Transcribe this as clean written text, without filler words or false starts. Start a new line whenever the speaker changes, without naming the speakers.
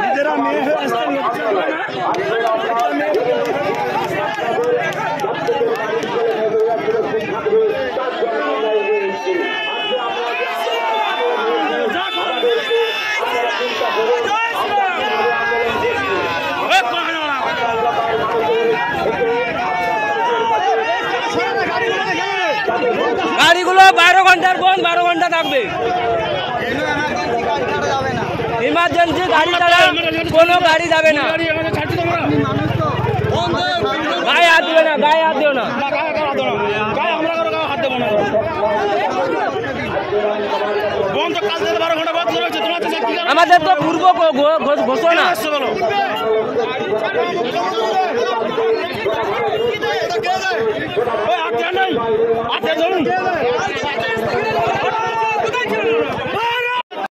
নিজেরা মেয়ে হয়ে আসতে
গাড়িগুলো 12 ঘন্টার বন্ধ, 12 ঘন্টা থাকবে। ইমার্জেন্সি গাড়ি ছাড়া কোনো গাড়ি যাবে না। গায়ে হাত দিবে না, গায়ে হাত দিও না। আমাদের তো পূর্ব ঘোষণা।